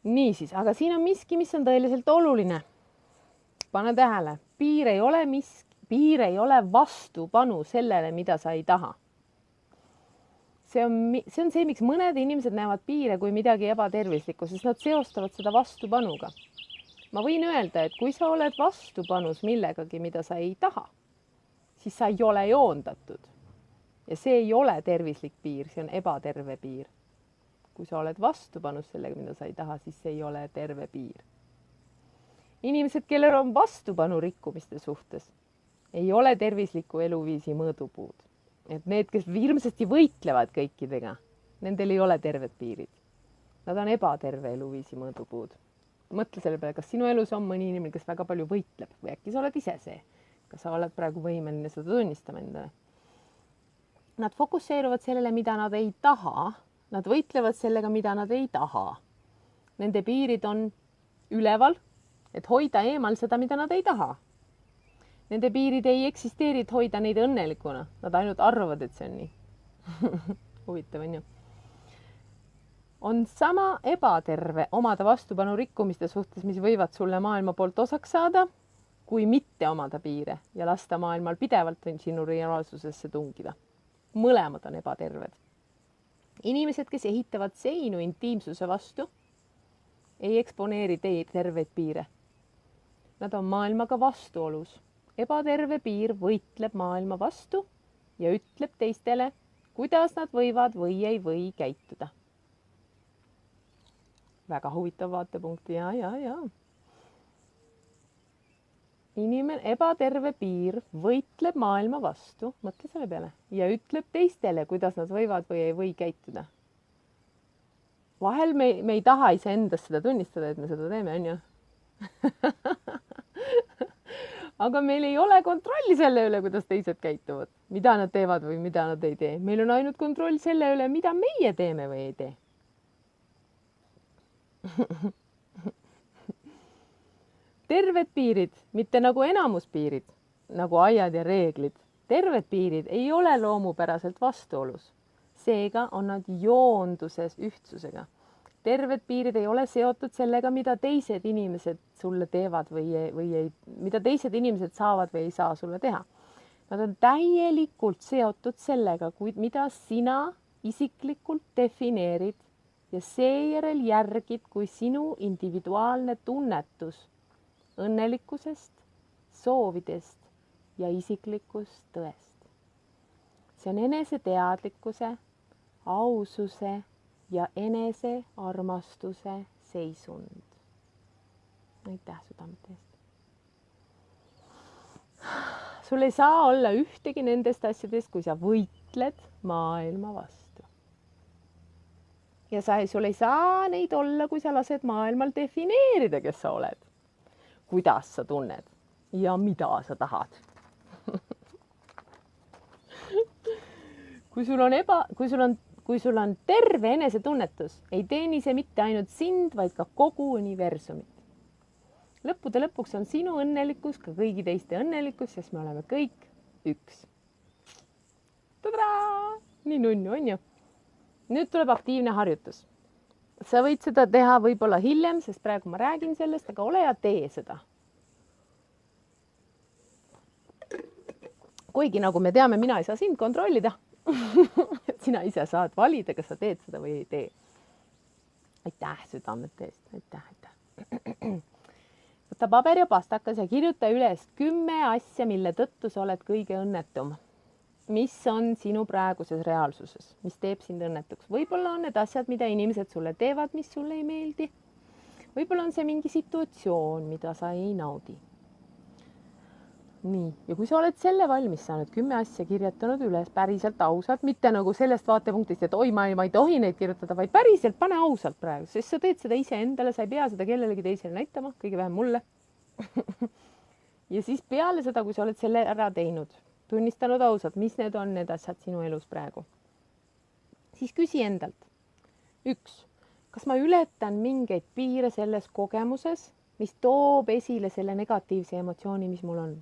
Niisiis, aga siin on miski, mis on tõeliselt oluline. Pane tähele, piir ei ole vastupanu sellele, mida sa ei taha. See on see, miks mõned inimesed näevad piire kui midagi ebatervislikku, sest nad seostavad seda vastupanuga. Ma võin öelda, et kui sa oled vastupanus millegagi, mida sa ei taha, siis sa ei ole joondatud. Ja see ei ole tervislik piir, see on ebaterve piir. Kui sa oled vastupanus sellega, mida sa ei taha, siis see ei ole terve piir. Inimesed, kellel on vastupanu rikkumiste suhtes, ei ole tervisliku eluviisi mõõdupuud. Et need, kes hirmsasti võitlevad kõikidega, nendel ei ole terved piirid. Nad on ebaterve eluviisi mõõdupuud. Mõtle selle peale, kas sinu elus on mõni inimene, kes väga palju võitleb või äkki sa oled ise see. Kas sa oled praegu võimeline seda tunnistama endale? Nad fokusseeruvad sellele, mida nad ei taha. Nad võitlevad sellega, mida nad ei taha. Nende piirid on üleval, et hoida eemal seda, mida nad ei taha. Nende piirid ei eksisteeri, et hoida neid õnnelikuna. Nad ainult arvavad, et see on nii. Huvitav on ju. On sama ebaterve omada vastupanu rikkumiste suhtes, mis võivad sulle maailma poolt osaks saada, kui mitte omada piire ja lasta maailmal pidevalt sinu reaalsusesse tungida. Mõlemad on ebaterved. Inimesed, kes ehitavad seinu intiimsuse vastu, ei eksponeeri terveid piire. Nad on maailmaga vastuolus. Ebaterve piir võitleb maailma vastu ja ütleb teistele, kuidas nad võivad või ei või käituda. Väga huvitav vaatepunkt, ja. ebaterve piir võitleb maailma vastu, mõtle selle peale, ja ütleb teistele, kuidas nad võivad või ei või käituda. Vahel me ei taha iseendast seda tunnistada, et me seda teeme, on ju. Aga meil ei ole kontrolli selle üle, kuidas teised käituvad, mida nad teevad või mida nad ei tee. Meil on ainult kontroll selle üle, mida meie teeme või ei tee. Terved piirid, mitte nagu enamuspiirid, nagu aiad ja reeglid. Terved piirid ei ole loomupäraselt vastuolus. Seega on nad joonduses ühtsusega. Terved piirid ei ole seotud sellega, mida teised inimesed sulle teevad või ei, mida teised inimesed saavad või ei saa sulle teha. Nad on täielikult seotud sellega, mida sina isiklikult defineerid ja seejärel järgid kui sinu individuaalne tunnetus õnnelikkusest, soovidest ja isiklikust tõest. See on eneseteadlikkuse, aususe ja enesearmastuse seisund. Aitäh südamete eest. Sul ei saa olla ühtegi nendest asjadest, kui sa võitled maailma vastu. Ja sul ei saa neid olla, kui sa lased maailmal defineerida, kes sa oled. Kuidas sa tunned ja mida sa tahad. Kui sul on terve enesetunnetus, ei teeni see mitte ainult sind, vaid ka kogu universumit. Lõppude lõpuks on sinu õnnelikkus ka kõigi teiste õnnelikkus, sest me oleme kõik üks. Tadaa! Nii nunnu, on ju? Nüüd tuleb aktiivne harjutus. Sa võid seda teha võib-olla hiljem, sest praegu ma räägin sellest, aga ole ja tee seda. Kuigi nagu me teame, mina ei saa sind kontrollida. Sina ise saad valida, kas sa teed seda või ei tee. Aitäh südamete eest. Aitäh. Võta paber ja pastakas ja kirjuta üles 10 asja, mille tõttu sa oled kõige õnnetum. Mis on sinu praeguses reaalsuses, mis teeb sind õnnetuks. Võib-olla on need asjad, mida inimesed sulle teevad, mis sulle ei meeldi. Võib-olla on see mingi situatsioon, mida sa ei naudi. Nii, ja kui sa oled selle valmis saanud 10 asja kirjutanud üles päriselt ausalt, mitte nagu sellest vaatepunktist, et oi, ma ei tohi neid kirjutada, vaid päriselt pane ausalt praegu, sest sa teed seda ise endale, sa ei pea seda kellelegi teisele näitama, kõige vähem mulle. Ja siis peale seda, kui sa oled selle ära teinud, tunnistanud ausalt, mis need on need asjad sinu elus praegu, siis küsi endalt. 1. Kas ma ületan mingeid piire selles kogemuses, mis toob esile selle negatiivse emotsiooni, mis mul on?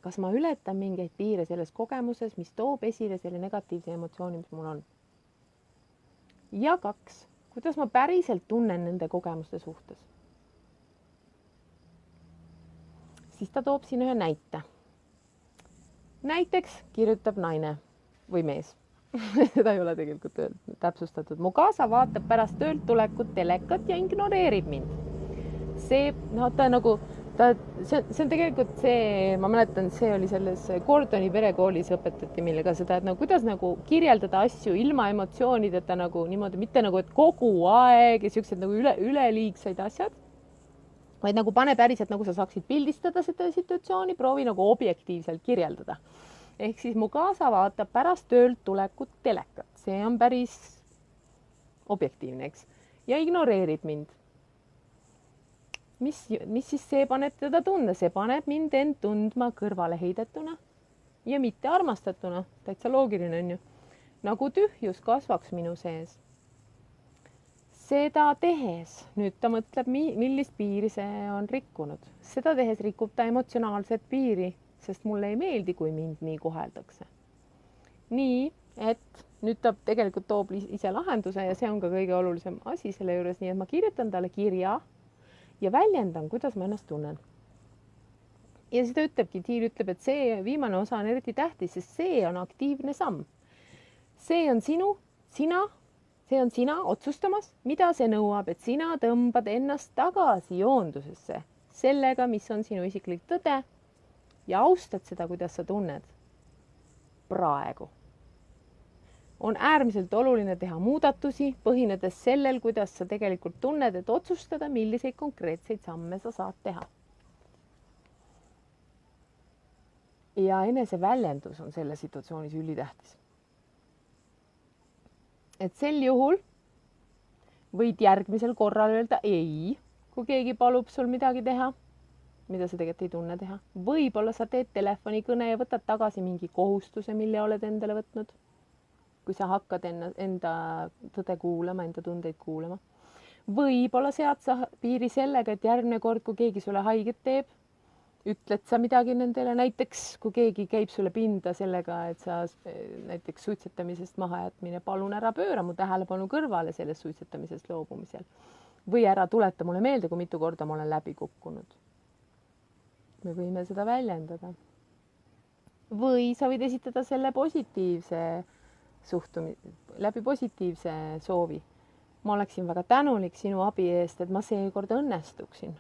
Kas ma ületan mingeid piire selles kogemuses, mis toob esile selle negatiivse emotsiooni, mis mul on? Ja 2. Kuidas ma päriselt tunnen nende kogemuste suhtes? Siis ta toob siin ühe näite. Näiteks kirjutab naine või mees. Seda ei ole tegelikult täpsustatud. Mu kaasa vaatab pärast töölt tulekut telekat ja ignoreerib mind. See on tegelikult see, ma mäletan, see oli selles Gordoni perekoolis õpetati millega seda, et kuidas kirjeldada asju ilma emotsioonideta niimoodi, mitte et kogu aeg ja siuksed üleliigseid asjad, vaid pane päriselt, sa saaksid pildistada seda situatsiooni, proovi objektiivselt kirjeldada. Ehk siis mu kaasa vaatab pärast töölt tulekut telekat. See on päris objektiivne, eks? Ja ignoreerib mind. Mis siis see paneb teda tunda? See paneb mind end tundma kõrvale heidetuna ja mitte armastatuna. Täitsa loogiline on ju. Nagu tühjus kasvaks minu sees. Seda tehes, nüüd ta mõtleb, millist piiri see on rikkunud. Seda tehes rikub ta emotsionaalset piiri, sest mulle ei meeldi, kui mind nii koheldakse. Nii, et nüüd ta tegelikult toob ise lahenduse ja see on ka kõige olulisem asi selle juures, nii et ma kirjutan talle kirja ja väljendan, kuidas ma ennast tunnen. Ja seda ütlebki, Tiil ütleb, et see viimane osa on eriti tähtis, sest see on aktiivne samm. See on sina otsustamas, mida see nõuab, et sina tõmbad ennast tagasi joondusesse sellega, mis on sinu isiklik tõde ja austad seda, kuidas sa tunned praegu. On äärmiselt oluline teha muudatusi, põhinedes sellel, kuidas sa tegelikult tunned, et otsustada, milliseid konkreetseid samme sa saad teha. ja eneseväljendus on selle situatsioonis ülitähtis. Et sel juhul võid järgmisel korral öelda ei, kui keegi palub sul midagi teha, mida sa tegelikult ei tunne teha. Võib-olla sa teed telefonikõne ja võtad tagasi mingi kohustuse, mille oled endale võtnud. Kui sa hakkad enda tõde kuulama, enda tundeid kuulama. Võib-olla sead sa piiri sellega, et järgmine kord, kui keegi sulle haiget teeb, ütled sa midagi nendele, näiteks kui keegi käib sulle pinda sellega, et sa näiteks suitsetamisest mahajätmine, palun ära pööra mu tähelepanu kõrvale sellest suitsetamisest loobumisel. Või ära tuleta mulle meelde, kui mitu korda ma olen läbi kukkunud. Me võime seda väljendada. Või sa võid esitada selle läbi positiivse soovi. Ma oleksin väga tänulik sinu abi eest, et ma seekord õnnestuksin.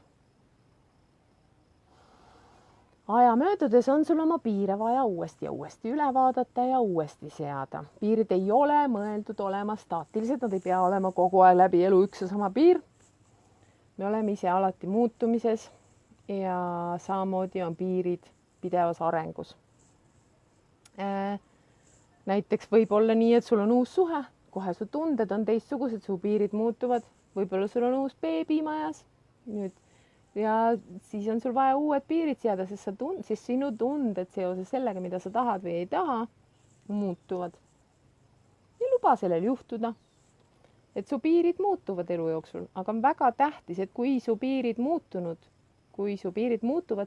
Aja möödudes on sul oma piire vaja uuesti ja uuesti üle vaadata ja uuesti seada. Piirid ei ole mõeldud olema staatilised, nad ei pea olema kogu aeg läbi elu üks ja sama piir. Me oleme ise alati muutumises ja samamoodi on piirid pidevas arengus. Näiteks võib olla nii, et sul on uus suhe, kohe su tunded on teistsugused, su piirid muutuvad, võib-olla sul on uus beebi majas nüüd. Ja siis on sul vaja uued piirid seada, sest sinu tunded seoses sellega, mida sa tahad või ei taha, muutuvad. Ja luba sellel juhtuda, et su piirid muutuvad elu jooksul, aga on väga tähtis, et kui su piirid muutuvad,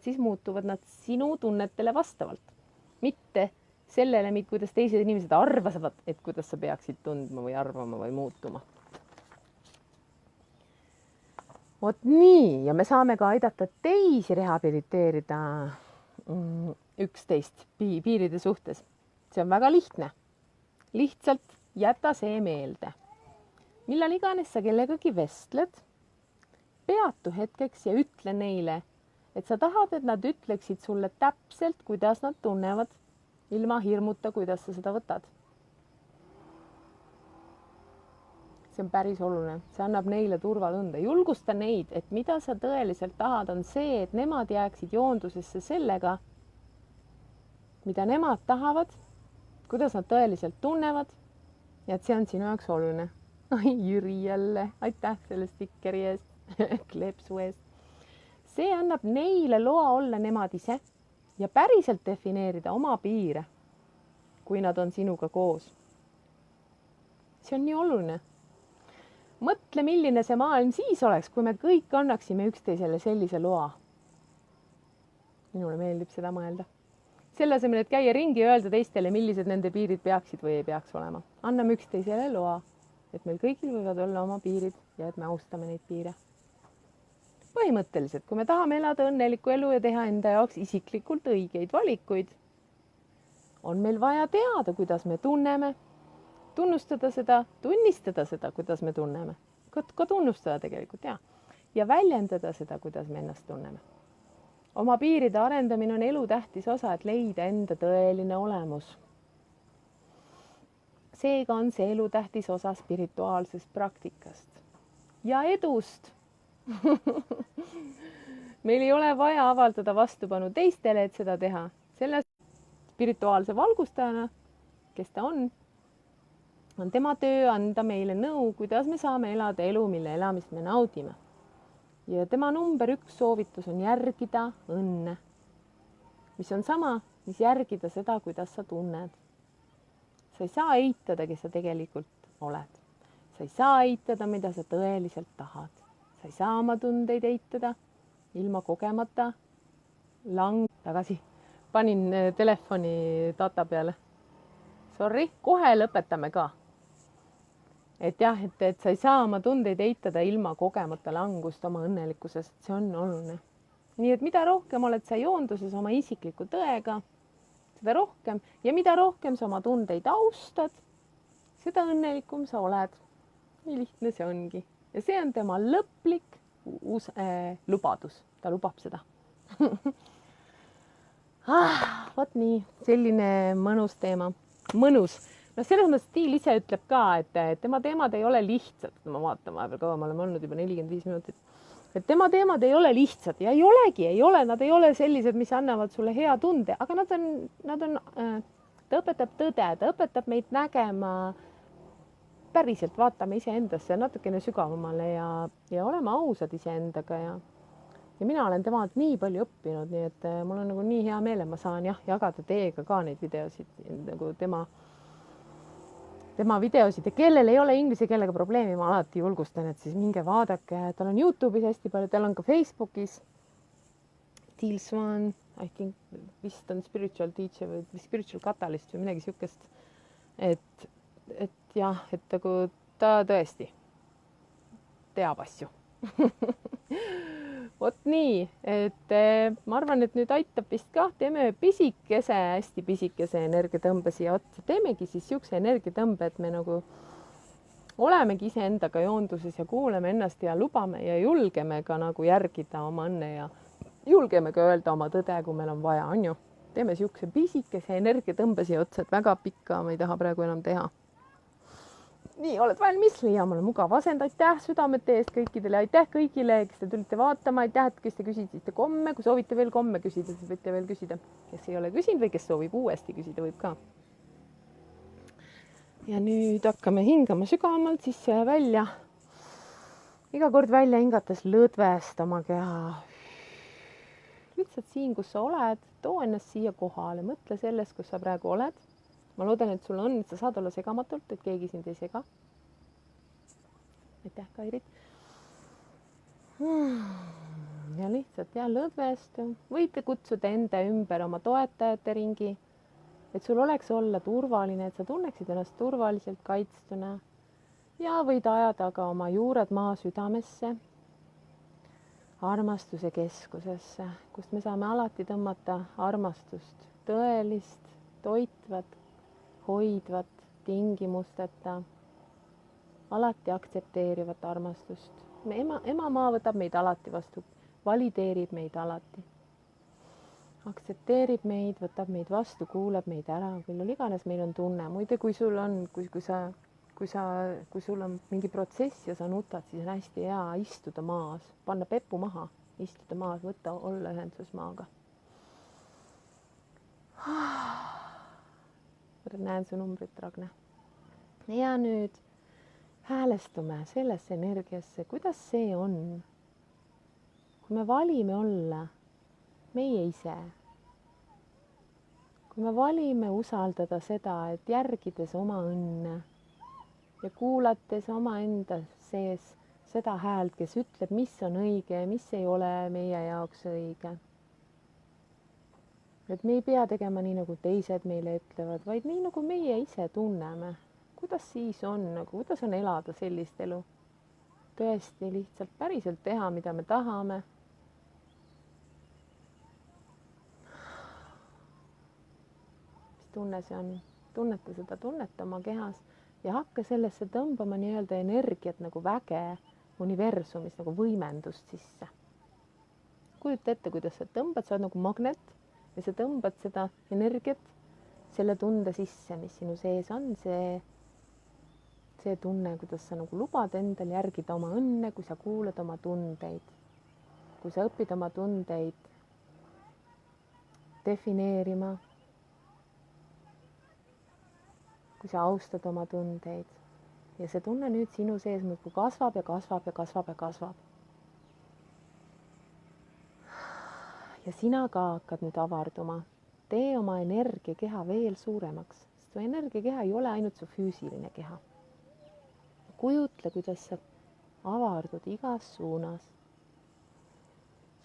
siis muutuvad nad sinu tunnetele vastavalt. Mitte sellele, kuidas teised inimesed arvasavad, et kuidas sa peaksid tundma või arvama või muutuma. Vot nii, ja me saame ka aidata teisi rehabiliteerida üksteist piiride suhtes. See on väga lihtne. Lihtsalt jäta see meelde. Millal iganes sa kellegagi vestled, peatu hetkeks ja ütle neile, et sa tahad, et nad ütleksid sulle täpselt, kuidas nad tunnevad, ilma hirmuta, kuidas sa seda võtad. See on päris oluline. See annab neile turvatunde. Julgusta neid, et mida sa tõeliselt tahad, on see, et nemad jääksid joondusesse sellega, mida nemad tahavad, kuidas nad tõeliselt tunnevad ja et see on sinu jaoks oluline. Ai, Jüri jälle, aitäh selle stikkeri eest, kleepsu eest. See annab neile loa olla nemad ise ja päriselt defineerida oma piire, kui nad on sinuga koos. See on nii oluline. Mõtle, milline see maailm siis oleks, kui me kõik annaksime üksteisele sellise loa. Minule meeldib seda mõelda. Selle asemel, et käia ringi ja öelda teistele, millised nende piirid peaksid või ei peaks olema. Anname üksteisele loa, et meil kõigil võivad olla oma piirid ja et me austame neid piire. Põhimõtteliselt, kui me tahame elada õnnelikku elu ja teha enda jaoks isiklikult õigeid valikuid, on meil vaja teada, kuidas me tunneme, tunnustada seda, tunnistada seda, kuidas me tunneme. Ka tunnustada tegelikult, ja väljendada seda, kuidas me ennast tunneme. Oma piiride arendamine on elutähtis osa, et leida enda tõeline olemus. Seega on see elutähtis osa spirituaalsest praktikast ja edust. Meil ei ole vaja avaldada vastupanu teistele, et seda teha. Selle spirituaalse valgustajana, kes ta on tema töö anda meile nõu, kuidas me saame elada elu, mille elamist me naudime. Ja tema number 1 soovitus on järgida õnne, mis on sama, mis järgida seda, kuidas sa tunned. Sa ei saa eitada, kes sa tegelikult oled. Sa ei saa eitada, mida sa tõeliselt tahad. Sa ei saa oma tundeid eitada ilma kogemata. Tagasi. Panin telefoni data peale. Sorry, kohe lõpetame ka. Et sa ei saa oma tundeid eitada ilma kogemata langust oma õnnelikkusest. See on oluline. Nii et mida rohkem oled sa joonduses oma isikliku tõega, seda rohkem ja mida rohkem sa oma tundeid austad, seda õnnelikum sa oled. Nii lihtne see ongi. Ja see on tema lõplik lubadus. Ta lubab seda. Vot nii, selline mõnus teema. Mõnus. No selles mõttes stiil ise ütleb ka, et tema teemad ei ole lihtsad. Ma vaatan vahepeal kaua, me oleme olnud juba 45 minutit. et tema teemad ei ole lihtsad ja nad ei ole sellised, mis annavad sulle hea tunde, aga ta õpetab tõde, ta õpetab meid nägema päriselt, vaatame iseendasse natukene sügavamale ja oleme ausad iseendaga ja mina olen temalt nii palju õppinud, nii et mul on nagu nii hea meel, et ma saan jagada teiega ka neid videosid nagu tema videosid ja kellel ei ole inglise keelega probleemi, ma alati julgustan, et siis minge vaadake, tal on Youtube'is hästi palju, tal on ka Facebookis. Teal Swan, I think vist on spiritual teacher või spiritual catalyst või midagi siukest. Et jah, et nagu ta tõesti teab asju. Vot nii, et ma arvan, et nüüd aitab vist ka, teeme pisikese, hästi pisikese energiatõmbe siia otsa. Teemegi siis siukse energiatõmbe, et me nagu olemegi iseendaga joonduses ja kuuleme ennast ja lubame ja julgeme ka nagu järgida oma õnne ja julgeme ka öelda oma tõde, kui meil on vaja, on ju. Teeme siukse pisikese energiatõmbe siia otsa, et väga pikka ma ei taha praegu enam teha. Nii, oled valmis? Leia mulle mugav asend. Aitäh südamete eest kõikidele. Aitäh kõigile, kes te tulite vaatama. Aitäh, et kes te küsisite komme. Kui soovite veel komme küsida, siis võite veel küsida. Kes ei ole küsinud või kes soovib uuesti küsida, võib ka. Ja nüüd hakkame hingama sügavamalt sisse ja välja. Iga kord välja hingates lõdvest oma keha. Lihtsalt siin, kus sa oled, too ennast siia kohale. Mõtle sellest, kus sa praegu oled. Ma loodan, et sul on, et sa saad olla segamatult, et keegi sind ei sega. Aitäh, Kairit. Ja lihtsalt lõdvest. Võite kutsuda enda ümber oma toetajate ringi, et sul oleks olla turvaline, et sa tunneksid ennast turvaliselt kaitstuna ja võid ajada ka oma juured maa südamesse, armastuse keskusesse, kust me saame alati tõmmata armastust, tõelist, toitvat, hoidvat, tingimusteta, alati aktsepteerivat armastust. Ema maa võtab meid alati vastu, valideerib meid alati. Aktsepteerib meid, võtab meid vastu, kuulab meid ära, küll iganes meil on tunne. Muide, kui sul on mingi protsess ja sa nutad, siis on hästi hea istuda maas, panna pepu maha, istuda maas, võtta olla ühenduses maaga. Näen su numbrit, Ragne. Ja nüüd häälestume sellesse energiasse, kuidas see on, kui me valime olla meie ise, kui me valime usaldada seda, et järgides oma õnne ja kuulates oma enda sees seda häält, kes ütleb, mis on õige ja mis ei ole meie jaoks õige. Et me ei pea tegema nii, nagu teised meile ütlevad, vaid nii, nagu meie ise tunneme. Kuidas siis on, kuidas on elada sellist elu? Tõesti lihtsalt päriselt teha, mida me tahame. Mis tunne see on? Tunneta seda tunnet oma kehas ja hakka sellesse tõmbama nii-öelda energiat nagu väge universumis, nagu võimendust sisse. Kujuta ette, kuidas sa tõmbad, sa oled nagu magnet ja sa tõmbad seda energiat, selle tunde sisse, mis sinu sees on, see tunne, kuidas sa nagu lubad endal järgida oma õnne, kui sa kuulad oma tundeid. Kui sa õpid oma tundeid defineerima, kui sa austad oma tundeid ja see tunne nüüd sinu sees muudkui kasvab ja kasvab ja kasvab ja kasvab. Ja sina ka hakkad nüüd avarduma. Tee oma energiakeha veel suuremaks. Su energiakeha ei ole ainult su füüsiline keha. Kujutle, kuidas sa avardud igas suunas.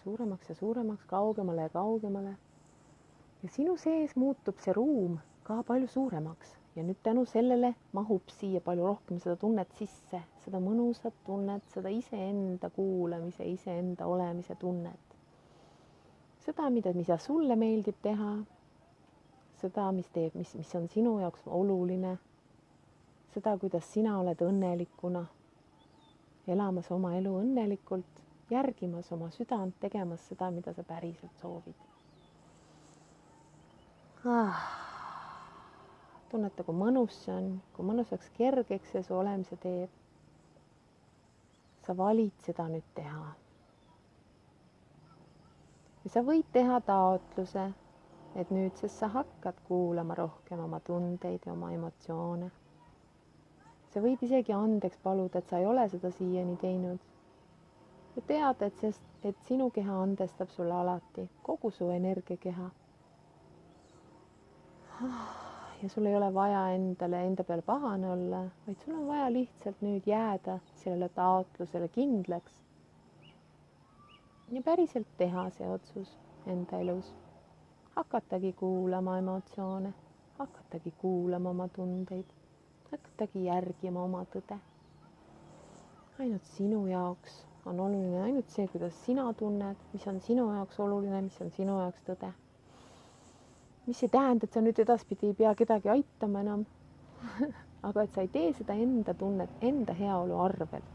Suuremaks ja suuremaks, kaugemale ja kaugemale. Ja sinu sees muutub see ruum ka palju suuremaks. Ja nüüd tänu sellele mahub siia palju rohkem seda tunnet sisse. Seda mõnusat tunnet, seda iseenda kuulamise, iseenda olemise tunnet. Seda, mida sulle meeldib teha, seda, mis on sinu jaoks oluline, seda, kuidas sina oled õnnelikuna, elamas oma elu õnnelikult, järgimas oma südant, tegemas seda, mida sa päriselt soovid. Tunneta, kui mõnus see on, kui mõnusaks kergeks see su olemise teeb. Sa valid seda nüüd teha. ja sa võid teha taotluse, et nüüdsest sa hakkad kuulama rohkem oma tundeid ja oma emotsioone. sa võid isegi andeks paluda, et sa ei ole seda siiani teinud. ja teada, et sinu keha andestab sulle alati, kogu su energiakeha. ja sul ei ole vaja enda peale pahane olla, vaid sul on vaja lihtsalt nüüd jääda sellele taotlusele kindlaks ja päriselt teha see otsus enda elus. hakatagi kuulama emotsioone, hakatagi kuulama oma tundeid, hakatagi järgima oma tõde. ainult sinu jaoks on oluline ainult see, kuidas sina tunned, mis on sinu jaoks oluline, mis on sinu jaoks tõde. mis ei tähenda, et sa nüüd edaspidi ei pea kedagi aitama enam aga et sa ei tee seda enda tunnet, enda heaolu arvelt.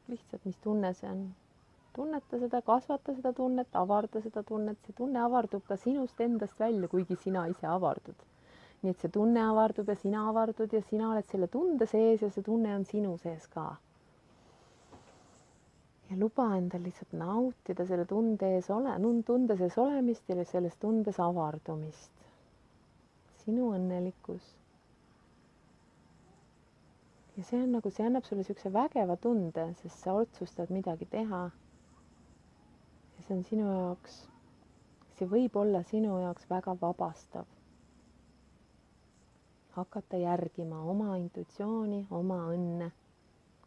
lihtsalt, mis tunne see on. tunneta seda, kasvata seda tunnet, avarda seda tunnet, see tunne avardub ka sinust endast välja, kuigi sina ise avardud. nii et see tunne avardub ja sina avardud ja sina oled selle tunde sees ja see tunne on sinu sees ka. ja luba endal lihtsalt nautida selle tunde sees olemist ja selles tundes avardumist. sinu õnnelikkus. ja see on nagu, see annab sulle niisuguse vägeva tunde, sest sa otsustad midagi teha. ja see on sinu jaoks, see võib olla sinu jaoks väga vabastav. hakata järgima oma intuitsiooni, oma õnne,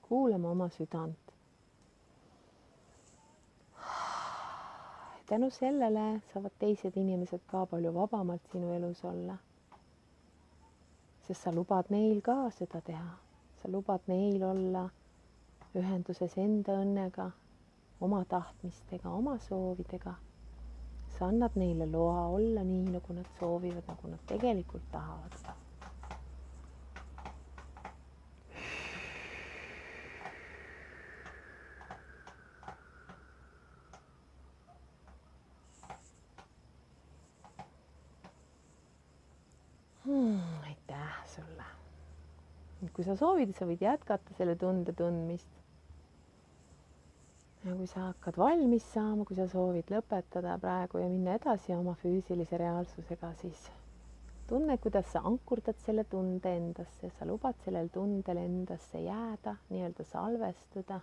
kuulama oma südant. tänu sellele saavad teised inimesed ka palju vabamalt sinu elus olla. sest sa lubad neil ka seda teha. sa lubad neil olla ühenduses enda õnnega, oma tahtmistega, oma soovidega. sa annad neile loa olla nii, nagu nad soovivad, nagu nad tegelikult tahavad. Aitäh sulle. kui sa soovid, sa võid jätkata selle tunde tundmist. ja kui sa hakkad valmis saama, kui sa soovid lõpetada praegu ja minna edasi oma füüsilise reaalsusega, siis tunne, kuidas sa ankurdad selle tunde endasse, sa lubad sellel tundel endasse jääda, nii-öelda salvestuda.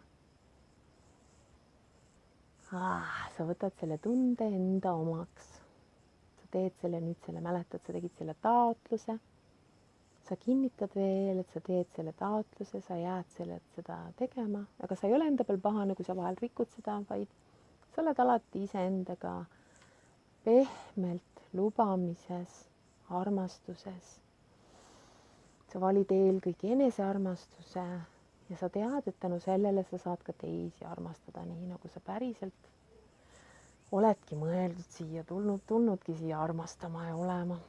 sa võtad selle tunde enda omaks. sa teed selle nüüd, mäletad, sa tegid selle taotluse. sa kinnitad veel, et sa teed selle taotluse, sa jääd seda tegema, aga sa ei ole enda peal pahane, kui sa vahel rikud seda, vaid sa oled alati iseendaga pehmelt lubamises, armastuses. sa valid eelkõige enesearmastuse ja sa tead, et tänu sellele sa saad ka teisi armastada nii, nagu sa päriselt oledki mõeldud siia, tulnudki siia armastama ja olema.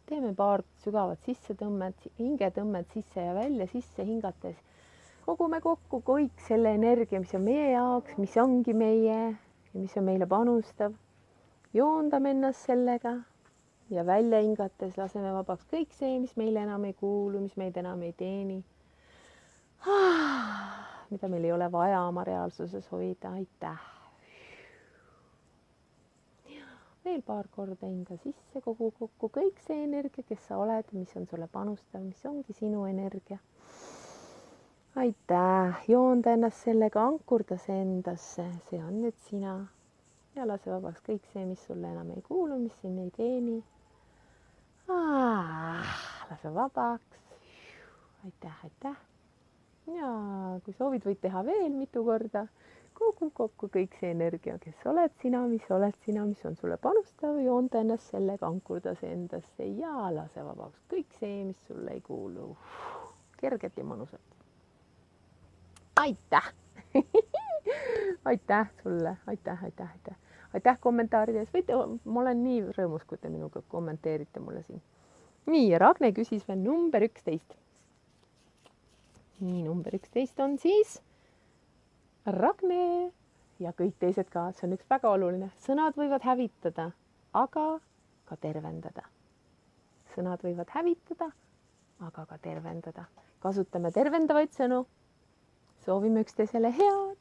teeme paar sügavat sissetõmmet, hingetõmmet sisse ja välja, sisse hingates. kogume kokku kõik selle energia, mis on meie jaoks, mis ongi meie ja mis on meile panustav. joondame ennast sellega ja välja hingates laseme vabaks kõik see, mis meile enam ei kuulu, mis meid enam ei teeni. mida meil ei ole vaja oma reaalsuses hoida. aitäh. veel paar korda hinga sisse, kogu kokku kõik see energia, kes sa oled, mis on sulle panustav, mis ongi sinu energia. aitäh, joonda ennast sellega, ankurda see endasse, see on nüüd sina. ja lase vabaks kõik see, mis sulle enam ei kuulu, mis sind ei teeni. Lase vabaks. aitäh, aitäh. ja kui soovid, võid teha veel mitu korda. kogu kokku kõik see energia, kes oled sina, mis on sulle panustav, joonda ennast sellega, ankurda see endasse ja lase vabaks kõik see, mis sulle ei kuulu. kergelt ja mõnusalt. aitäh aitäh sulle, aitäh. aitäh kommentaaride eest, ma olen nii rõõmus, kui te minuga kommenteerite mulle siin. nii, ja Ragne küsis veel number 11. nii, number 11 on siis Ragne ja kõik teised ka, see on üks väga oluline. sõnad võivad hävitada, aga ka tervendada. Sõnad võivad hävitada, aga ka tervendada. Kasutame tervendavaid sõnu. Soovime üksteisele head.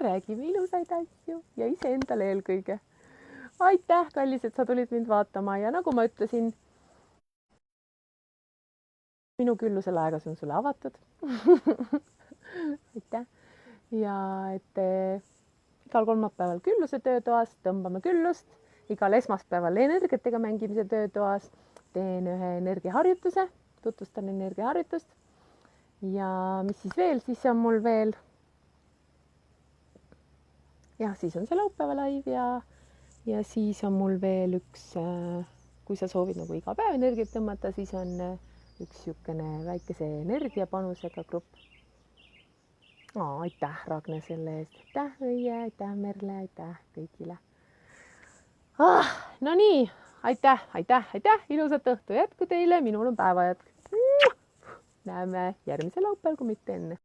Räägime ilusaid asju ja iseendale eelkõige. Aitäh, kallis, et sa tulid mind vaatama ja nagu ma ütlesin, minu küllusel aegas on sulle avatud. Aitäh. Ja et igal kolmapäeval külluse töötoas tõmbame küllust, igal esmaspäeval energiatega mängimise töötoas teen ühe energiaharjutuse, tutvustan energiaharjutust. Ja mis siis veel, siis on mul veel, jah, siis on see laupäeva live ja siis on mul veel üks, kui sa soovid nagu iga päev energiat tõmmata, siis on üks niisugune väikese energiapanusega grupp. Aitäh, Ragne, selle eest. Aitäh, Õie, aitäh, Merle, aitäh kõigile. No nii, aitäh. Ilusat õhtu jätku teile. Minul on päeva jätk. Näeme järgmisel laupäeval, kui mitte enne.